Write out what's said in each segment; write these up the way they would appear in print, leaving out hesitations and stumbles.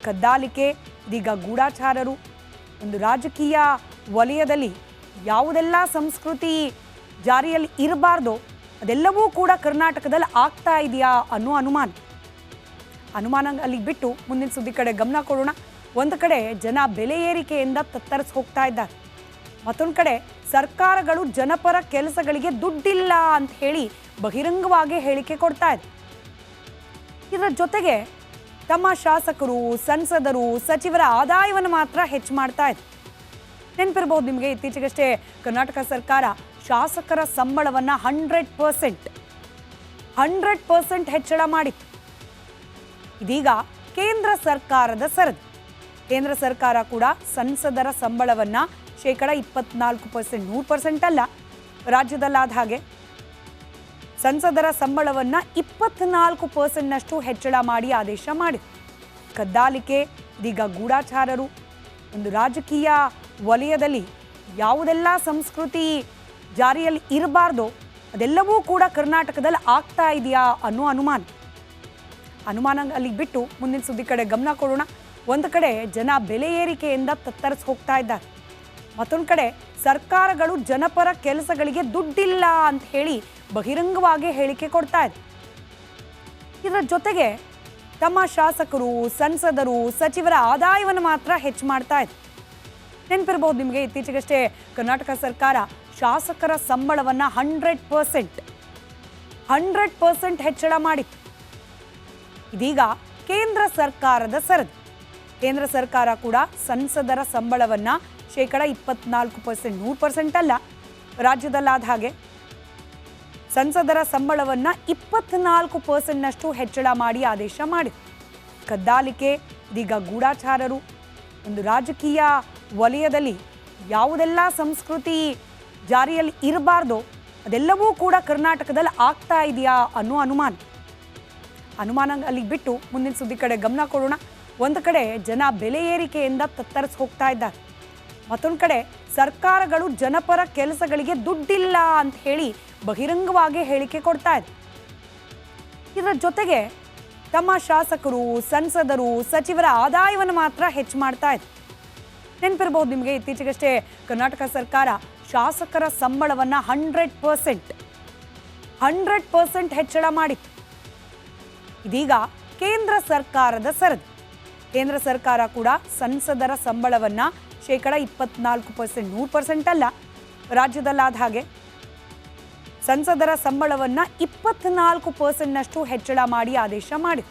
ಕದ್ದಾಲಿಕೆ, ಇದೀಗ ಗೂಢಾಚಾರರು, ಒಂದು ರಾಜಕೀಯ ವಲಯದಲ್ಲಿ ಯಾವುದೆಲ್ಲ ಸಂಸ್ಕೃತಿ ಜಾರಿಯಲ್ಲಿ ಇರಬಾರ್ದೋ ಅದೆಲ್ಲವೂ ಕೂಡ ಕರ್ನಾಟಕದಲ್ಲಿ ಆಗ್ತಾ ಇದೆಯಾ ಅನ್ನೋ ಅನುಮಾನ ಅಲ್ಲಿಗೆ ಬಿಟ್ಟು ಮುಂದಿನ ಸುದ್ದಿ ಕಡೆ ಗಮನ ಕೊಡೋಣ. ಒಂದು ಕಡೆ ಜನ ಬೆಲೆ ಏರಿಕೆಯಿಂದ ತತ್ತರಿಸಿ ಹೋಗ್ತಾ ಇದ್ದಾರೆ, ಮತ್ತೊಂದು ಕಡೆ ಸರ್ಕಾರಗಳು ಜನಪರ ಕೆಲಸಗಳಿಗೆ ದುಡ್ಡಿಲ್ಲ ಅಂತ ಹೇಳಿ ಬಹಿರಂಗವಾಗಿ ಹೇಳಿಕೆ ಕೊಡ್ತಾ ಇದೆ. ಇದರ ಜೊತೆಗೆ ತಮ್ಮ ಶಾಸಕರು, ಸಂಸದರು, ಸಚಿವರ ಆದಾಯವನ್ನು ಮಾತ್ರ ಹೆಚ್ಚು ಮಾಡ್ತಾ ಇದೆ. ನೆನಪಿರಬಹುದು ನಿಮಗೆ, ಇತ್ತೀಚೆಗಷ್ಟೇ ಕರ್ನಾಟಕ ಸರ್ಕಾರ ಶಾಸಕರ ಸಂಬಳವನ್ನು 100% ಹೆಚ್ಚಳ ಮಾಡಿತ್ತು. ಇದೀಗ ಕೇಂದ್ರ ಸರ್ಕಾರದ ಸರದಿ. ಕೇಂದ್ರ ಸರ್ಕಾರ ಕೂಡ ಸಂಸದರ ಸಂಬಳವನ್ನು 24%, 100% ಅಲ್ಲ, ರಾಜ್ಯದಲ್ಲಾದ ಹಾಗೆ ಸಂಸದರ ಸಂಬಳವನ್ನು 24%ನಷ್ಟು ಹೆಚ್ಚಳ ಮಾಡಿ ಆದೇಶ ಮಾಡಿದೆ. ಕದ್ದಾಲಿಕೆ, ಇದೀಗ ಗೂಢಾಚಾರರು, ಒಂದು ರಾಜಕೀಯ ವಲಯದಲ್ಲಿ ಯಾವುದೆಲ್ಲ ಸಂಸ್ಕೃತಿ ಜಾರಿಯಲ್ಲಿ ಇರಬಾರ್ದೋ ಅದೆಲ್ಲವೂ ಕೂಡ ಕರ್ನಾಟಕದಲ್ಲಿ ಆಗ್ತಾ ಇದೆಯಾ ಅನ್ನೋ ಅನುಮಾನ ಅಲ್ಲಿಗೆ ಬಿಟ್ಟು ಮುಂದಿನ ಸುದ್ದಿ ಕಡೆ ಗಮನ ಕೊಡೋಣ. ಒಂದು ಕಡೆ ಜನ ಬೆಲೆ ಏರಿಕೆಯಿಂದ ತತ್ತರಿಸಿ ಹೋಗ್ತಾ ಇದ್ದಾರೆ, ಮತ್ತೊಂದು ಕಡೆ ಸರ್ಕಾರಗಳು ಜನಪರ ಕೆಲಸಗಳಿಗೆ ದುಡ್ಡಿಲ್ಲ ಅಂತ ಹೇಳಿ ಬಹಿರಂಗವಾಗಿ ಹೇಳಿಕೆ ಕೊಡ್ತಾ ಇದೆ. ಇದರ ಜೊತೆಗೆ ತಮ್ಮ ಶಾಸಕರು, ಸಂಸದರು, ಸಚಿವರ ಆದಾಯವನ್ನು ಮಾತ್ರ ಹೆಚ್ಚು ಮಾಡ್ತಾ ಇದೆ. ನೆನಪಿರಬಹುದು ನಿಮಗೆ, ಇತ್ತೀಚೆಗಷ್ಟೇ ಕರ್ನಾಟಕ ಸರ್ಕಾರ ಶಾಸಕರ ಸಂಬಳವನ್ನು 100% ಹೆಚ್ಚಳ ಮಾಡಿತ್ತು. ಇದೀಗ ಕೇಂದ್ರ ಸರ್ಕಾರದ ಸರದಿ. ಕೇಂದ್ರ ಸರ್ಕಾರ ಕೂಡ ಸಂಸದರ ಸಂಬಳವನ್ನು 24%, 100% ಅಲ್ಲ, ರಾಜ್ಯದಲ್ಲಾದ ಹಾಗೆ ಸಂಸದರ ಸಂಬಳವನ್ನು 24%ನಷ್ಟು ಹೆಚ್ಚಳ ಮಾಡಿ ಆದೇಶ ಮಾಡಿದೆ. ಕದ್ದಾಲಿಕೆ, ಇದೀಗ ಗೂಢಾಚಾರರು, ಒಂದು ರಾಜಕೀಯ ವಲಯದಲ್ಲಿ ಯಾವುದೆಲ್ಲ ಸಂಸ್ಕೃತಿ ಜಾರಿಯಲ್ಲಿ ಇರಬಾರ್ದೋ ಅದೆಲ್ಲವೂ ಕೂಡ ಕರ್ನಾಟಕದಲ್ಲಿ ಆಗ್ತಾ ಇದೆಯಾ ಅನ್ನೋ ಅನುಮಾನ ಅಲ್ಲಿಗೆ ಬಿಟ್ಟು ಮುಂದಿನ ಸುದ್ದಿ ಕಡೆ ಗಮನ ಕೊಡೋಣ. ಒಂದು ಕಡೆ ಜನ ಬೆಲೆ ಏರಿಕೆಯಿಂದ ತತ್ತರಿಸಿ ಹೋಗ್ತಾ ಇದ್ದಾರೆ, ಮತ್ತೊಂದು ಕಡೆ ಸರ್ಕಾರಗಳು ಜನಪರ ಕೆಲಸಗಳಿಗೆ ದುಡ್ಡಿಲ್ಲ ಅಂತ ಹೇಳಿ ಬಹಿರಂಗವಾಗಿ ಹೇಳಿಕೆ ಕೊಡ್ತಾ ಇದೆ. ಇದರ ಜೊತೆಗೆ ತಮ್ಮ ಶಾಸಕರು, ಸಂಸದರು, ಸಚಿವರ ಆದಾಯವನ್ನು ಮಾತ್ರ ಹೆಚ್ಚು ಮಾಡ್ತಾ ಇದೆ. ನೆನಪಿರಬಹುದು ನಿಮಗೆ, ಇತ್ತೀಚೆಗಷ್ಟೇ ಕರ್ನಾಟಕ ಸರ್ಕಾರ ಶಾಸಕರ ಸಂಬಳವನ್ನು 100% ಹೆಚ್ಚಳ ಮಾಡಿತ್ತು. ಇದೀಗ ಕೇಂದ್ರ ಸರ್ಕಾರದ ಸರದಿ. ಕೇಂದ್ರ ಸರ್ಕಾರ ಕೂಡ ಸಂಸದರ ಸಂಬಳವನ್ನು 24%, 100% ಅಲ್ಲ, ರಾಜ್ಯದಲ್ಲಾದ ಹಾಗೆ ಸಂಸದರ ಸಂಬಳವನ್ನು 24%ನಷ್ಟು ಹೆಚ್ಚಳ ಮಾಡಿ ಆದೇಶ ಮಾಡಿದೆ.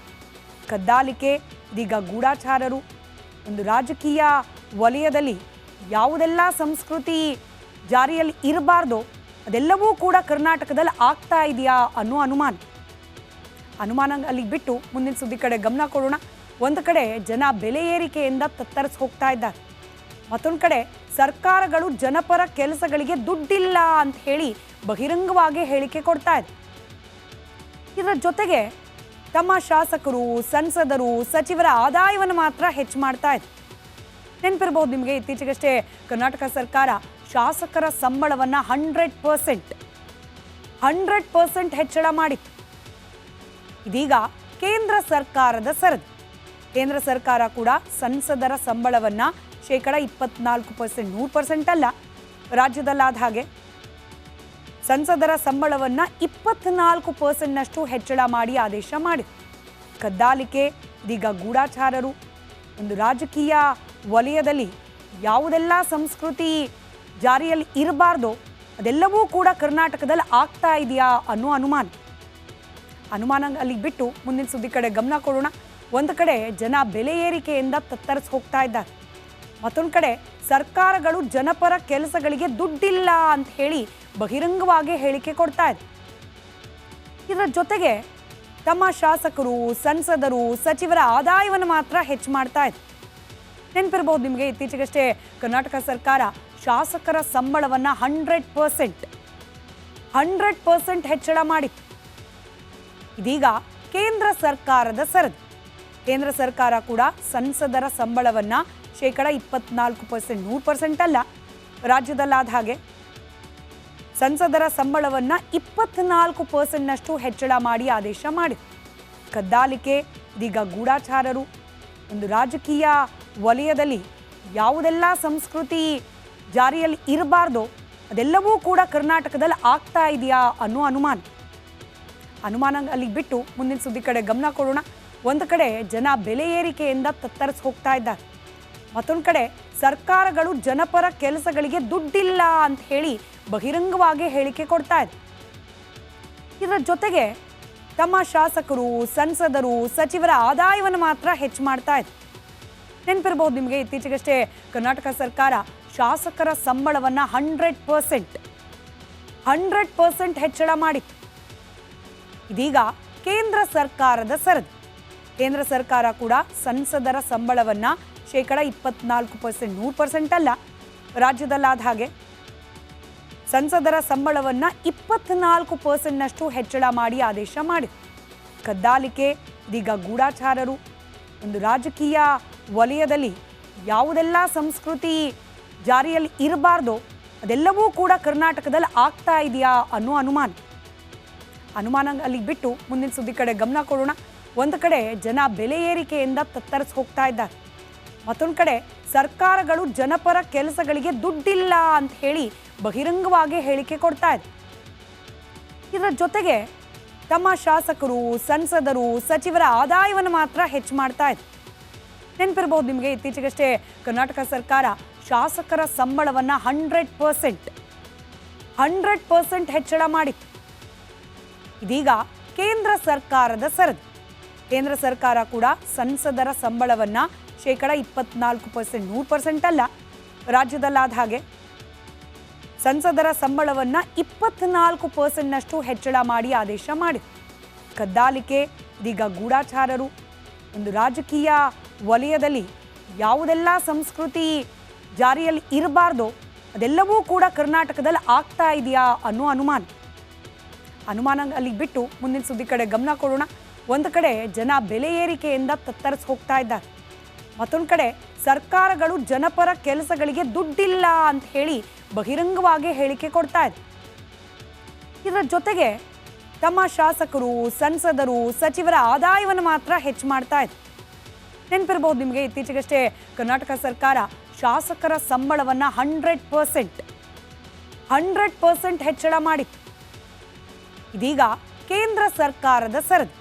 ಕದ್ದಾಲಿಕೆ, ಇದೀಗ ಗೂಢಾಚಾರರು, ಒಂದು ರಾಜಕೀಯ ವಲಯದಲ್ಲಿ ಯಾವುದೆಲ್ಲ ಸಂಸ್ಕೃತಿ ಜಾರಿಯಲ್ಲಿ ಇರಬಾರ್ದೋ ಅದೆಲ್ಲವೂ ಕೂಡ ಕರ್ನಾಟಕದಲ್ಲಿ ಆಗ್ತಾ ಇದೆಯಾ ಅನ್ನೋ ಅನುಮಾನ ಅಲ್ಲಿಗೆ ಬಿಟ್ಟು ಮುಂದಿನ ಸುದ್ದಿ ಕಡೆ ಗಮನ ಕೊಡೋಣ. ಒಂದು ಕಡೆ ಜನ ಬೆಲೆ ಏರಿಕೆಯಿಂದ ತತ್ತರಿಸಿ ಹೋಗ್ತಾ ಇದ್ದಾರೆ, ಮತ್ತೊಂದು ಕಡೆ ಸರ್ಕಾರಗಳು ಜನಪರ ಕೆಲಸಗಳಿಗೆ ದುಡ್ಡಿಲ್ಲ ಅಂತ ಹೇಳಿ ಬಹಿರಂಗವಾಗಿ ಹೇಳಿಕೆ ಕೊಡ್ತಾ ಇದೆ. ಇದರ ಜೊತೆಗೆ ತಮ್ಮ ಶಾಸಕರು, ಸಂಸದರು, ಸಚಿವರ ಆದಾಯವನ್ನು ಮಾತ್ರ ಹೆಚ್ಚು ಮಾಡ್ತಾ ಇದೆ. ನೆನಪಿರಬಹುದು ನಿಮಗೆ, ಇತ್ತೀಚೆಗಷ್ಟೇ ಕರ್ನಾಟಕ ಸರ್ಕಾರ ಶಾಸಕರ ಸಂಬಳವನ್ನು 100% ಹೆಚ್ಚಳ ಮಾಡಿತ್ತು. ಇದೀಗ ಕೇಂದ್ರ ಸರ್ಕಾರದ ಸರದಿ. ಕೇಂದ್ರ ಸರ್ಕಾರ ಕೂಡ ಸಂಸದರ ಸಂಬಳವನ್ನು 24%, 100% ಅಲ್ಲ, ರಾಜ್ಯದಲ್ಲಾದ ಹಾಗೆ ಸಂಸದರ ಸಂಬಳವನ್ನು 24%ನಷ್ಟು ಹೆಚ್ಚಳ ಮಾಡಿ ಆದೇಶ ಮಾಡಿದೆ. ಕದ್ದಾಲಿಕೆ, ಇದೀಗ ಗೂಢಾಚಾರರು, ಒಂದು ರಾಜಕೀಯ ವಲಯದಲ್ಲಿ ಯಾವುದೆಲ್ಲ ಸಂಸ್ಕೃತಿ ಜಾರಿಯಲ್ಲಿ ಇರಬಾರ್ದೋ ಅದೆಲ್ಲವೂ ಕೂಡ ಕರ್ನಾಟಕದಲ್ಲಿ ಆಗ್ತಾ ಇದೆಯಾ ಅನ್ನೋ ಅನುಮಾನ ಅಲ್ಲಿಗೆ ಬಿಟ್ಟು ಮುಂದಿನ ಸುದ್ದಿ ಕಡೆ ಗಮನ ಕೊಡೋಣ. ಒಂದು ಕಡೆ ಜನ ಬೆಲೆ ಏರಿಕೆಯಿಂದ ತತ್ತರಿಸಿ ಹೋಗ್ತಾ ಇದ್ದಾರೆ, ಮತ್ತೊಂದು ಕಡೆ ಸರ್ಕಾರಗಳು ಜನಪರ ಕೆಲಸಗಳಿಗೆ ದುಡ್ಡಿಲ್ಲ ಅಂತ ಹೇಳಿ ಬಹಿರಂಗವಾಗಿ ಹೇಳಿಕೆ ಕೊಡ್ತಾ ಇದೆ. ಇದರ ಜೊತೆಗೆ ತಮ್ಮ ಶಾಸಕರು, ಸಂಸದರು, ಸಚಿವರ ಆದಾಯವನ್ನು ಮಾತ್ರ ಹೆಚ್ಚು ಮಾಡ್ತಾ ಇದೆ. ನೆನಪಿರಬಹುದು ನಿಮಗೆ, ಇತ್ತೀಚೆಗಷ್ಟೇ ಕರ್ನಾಟಕ ಸರ್ಕಾರ ಶಾಸಕರ ಸಂಬಳವನ್ನು 100% ಹೆಚ್ಚಳ ಮಾಡಿತ್ತು. ಇದೀಗ ಕೇಂದ್ರ ಸರ್ಕಾರದ ಸರದಿ. ಕೇಂದ್ರ ಸರ್ಕಾರ ಕೂಡ ಸಂಸದರ ಸಂಬಳವನ್ನು 24%, 100% ಅಲ್ಲ, ರಾಜ್ಯದಲ್ಲಾದ ಹಾಗೆ ಸಂಸದರ ಸಂಬಳವನ್ನು 24%ನಷ್ಟು ಹೆಚ್ಚಳ ಮಾಡಿ ಆದೇಶ ಮಾಡಿದೆ. ಕದ್ದಾಲಿಕೆ, ಇದೀಗ ಗೂಢಾಚಾರರು, ಒಂದು ರಾಜಕೀಯ ವಲಯದಲ್ಲಿ ಯಾವುದೆಲ್ಲ ಸಂಸ್ಕೃತಿ ಜಾರಿಯಲ್ಲಿ ಇರಬಾರ್ದೋ ಅದೆಲ್ಲವೂ ಕೂಡ ಕರ್ನಾಟಕದಲ್ಲಿ ಆಗ್ತಾ ಇದೆಯಾ ಅನ್ನೋ ಅನುಮಾನ ಅಲ್ಲಿಗೆ ಬಿಟ್ಟು ಮುಂದಿನ ಸುದ್ದಿ ಕಡೆ ಗಮನ ಕೊಡೋಣ. ಒಂದು ಕಡೆ ಜನ ಬೆಲೆ ಏರಿಕೆಯಿಂದ ತತ್ತರಿಸಿ ಹೋಗ್ತಾ ಇದ್ದಾರೆ, ಮತ್ತೊಂದು ಕಡೆ ಸರ್ಕಾರಗಳು ಜನಪರ ಕೆಲಸಗಳಿಗೆ ದುಡ್ಡಿಲ್ಲ ಅಂತ ಹೇಳಿ ಬಹಿರಂಗವಾಗಿ ಹೇಳಿಕೆ ಕೊಡ್ತಾ ಇದೆ. ಇದರ ಜೊತೆಗೆ ತಮ್ಮ ಶಾಸಕರು, ಸಂಸದರು, ಸಚಿವರ ಆದಾಯವನ್ನು ಮಾತ್ರ ಹೆಚ್ಚು ಮಾಡ್ತಾ ಇದೆ. ನೆನಪಿರಬಹುದು ನಿಮಗೆ, ಇತ್ತೀಚೆಗಷ್ಟೇ ಕರ್ನಾಟಕ ಸರ್ಕಾರ ಶಾಸಕರ ಸಂಬಳವನ್ನು 100% ಹೆಚ್ಚಳ ಮಾಡಿತ್ತು. ಇದೀಗ ಕೇಂದ್ರ ಸರ್ಕಾರದ ಸರದಿ. ಕೇಂದ್ರ ಸರ್ಕಾರ ಕೂಡ ಸಂಸದರ ಸಂಬಳವನ್ನು 24%, 100% ಅಲ್ಲ, ರಾಜ್ಯದಲ್ಲಾದ ಹಾಗೆ ಸಂಸದರ ಸಂಬಳವನ್ನು 24%ನಷ್ಟು ಹೆಚ್ಚಳ ಮಾಡಿ ಆದೇಶ ಮಾಡಿದೆ. ಕದ್ದಾಲಿಕೆ, ಇದೀಗ ಗೂಢಾಚಾರರು, ಒಂದು ರಾಜಕೀಯ ವಲಯದಲ್ಲಿ ಯಾವುದೆಲ್ಲ ಸಂಸ್ಕೃತಿ ಜಾರಿಯಲ್ಲಿ ಇರಬಾರ್ದೋ ಅದೆಲ್ಲವೂ ಕೂಡ ಕರ್ನಾಟಕದಲ್ಲಿ ಆಗ್ತಾ ಇದೆಯಾ ಅನ್ನೋ ಅನುಮಾನ ಅಲ್ಲಿಗೆ ಬಿಟ್ಟು ಮುಂದಿನ ಸುದ್ದಿ ಕಡೆ ಗಮನ ಕೊಡೋಣ. ಒಂದು ಕಡೆ ಜನ ಬೆಲೆ ಏರಿಕೆಯಿಂದ ತತ್ತರಿಸಿ ಹೋಗ್ತಾ ಇದ್ದಾರೆ, ಮತ್ತೊಂದು ಕಡೆ ಸರ್ಕಾರಗಳು ಜನಪರ ಕೆಲಸಗಳಿಗೆ ದುಡ್ಡಿಲ್ಲ ಅಂತ ಹೇಳಿ ಬಹಿರಂಗವಾಗಿ ಹೇಳಿಕೆ ಕೊಡ್ತಾ ಇದೆ. ಇದರ ಜೊತೆಗೆ ತಮ್ಮ ಶಾಸಕರು, ಸಂಸದರು, ಸಚಿವರ ಆದಾಯವನ್ನು ಮಾತ್ರ ಹೆಚ್ಚು ಮಾಡ್ತಾ ಇದೆ. ನೆನಪಿರಬಹುದು ನಿಮಗೆ, ಇತ್ತೀಚೆಗಷ್ಟೇ ಕರ್ನಾಟಕ ಸರ್ಕಾರ ಶಾಸಕರ ಸಂಬಳವನ್ನು 100% ಹೆಚ್ಚಳ ಮಾಡಿತ್ತು. ಇದೀಗ ಕೇಂದ್ರ ಸರ್ಕಾರದ ಸರದಿ. ಕೇಂದ್ರ ಸರ್ಕಾರ ಕೂಡ ಸಂಸದರ ಸಂಬಳವನ್ನು 24%, 100% ಅಲ್ಲ, ರಾಜ್ಯದಲ್ಲಾದ ಹಾಗೆ ಸಂಸದರ ಸಂಬಳವನ್ನು 24%ನಷ್ಟು ಹೆಚ್ಚಳ ಮಾಡಿ ಆದೇಶ ಮಾಡಿದೆ. ಕದ್ದಾಲಿಕೆ, ಇದೀಗ ಗೂಢಾಚಾರರು, ಒಂದು ರಾಜಕೀಯ ವಲಯದಲ್ಲಿ ಯಾವುದೆಲ್ಲ ಸಂಸ್ಕೃತಿ ಜಾರಿಯಲ್ಲಿ ಇರಬಾರ್ದೋ ಅದೆಲ್ಲವೂ ಕೂಡ ಕರ್ನಾಟಕದಲ್ಲಿ ಆಗ್ತಾ ಇದೆಯಾ ಅನ್ನೋ ಅನುಮಾನ ಅಲ್ಲಿಗೆ ಬಿಟ್ಟು ಮುಂದಿನ ಸುದ್ದಿ ಕಡೆ ಗಮನ ಕೊಡೋಣ. ಒಂದು ಕಡೆ ಜನ ಬೆಲೆ ಏರಿಕೆಯಿಂದ ತತ್ತರಿಸಿ ಹೋಗ್ತಾ ಇದ್ದಾರೆ, ಮತ್ತೊಂದು ಕಡೆ ಸರ್ಕಾರಗಳು ಜನಪರ ಕೆಲಸಗಳಿಗೆ ದುಡ್ಡಿಲ್ಲ ಅಂತ ಹೇಳಿ ಬಹಿರಂಗವಾಗಿ ಹೇಳಿಕೆ ಕೊಡ್ತಾ ಇದೆ. ಇದರ ಜೊತೆಗೆ ತಮ್ಮ ಶಾಸಕರು, ಸಂಸದರು, ಸಚಿವರ ಆದಾಯವನ್ನು ಮಾತ್ರ ಹೆಚ್ಚು ಮಾಡ್ತಾ ಇದೆ. ನೆನಪಿರಬಹುದು ನಿಮಗೆ, ಇತ್ತೀಚೆಗಷ್ಟೇ ಕರ್ನಾಟಕ ಸರ್ಕಾರ ಶಾಸಕರ ಸಂಬಳವನ್ನು 100% ಹೆಚ್ಚಳ ಮಾಡಿತ್ತು. ಇದೀಗ ಕೇಂದ್ರ ಸರ್ಕಾರದ ಸರದಿ.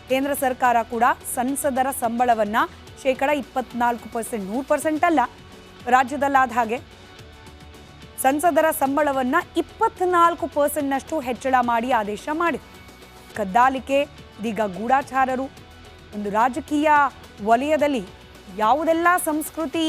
ಕೇಂದ್ರ ಸರ್ಕಾರ ಕೂಡ ಸಂಸದರ ಸಂಬಳವನ್ನು 24%, 100% ಅಲ್ಲ, ರಾಜ್ಯದಲ್ಲಾದ ಹಾಗೆ ಸಂಸದರ ಸಂಬಳವನ್ನು 24%ನಷ್ಟು ಹೆಚ್ಚಳ ಮಾಡಿ ಆದೇಶ ಮಾಡಿದೆ. ಕದ್ದಾಲಿಕೆ, ಇದೀಗ ಗೂಢಾಚಾರರು, ಒಂದು ರಾಜಕೀಯ ವಲಯದಲ್ಲಿ ಯಾವುದೆಲ್ಲ ಸಂಸ್ಕೃತಿ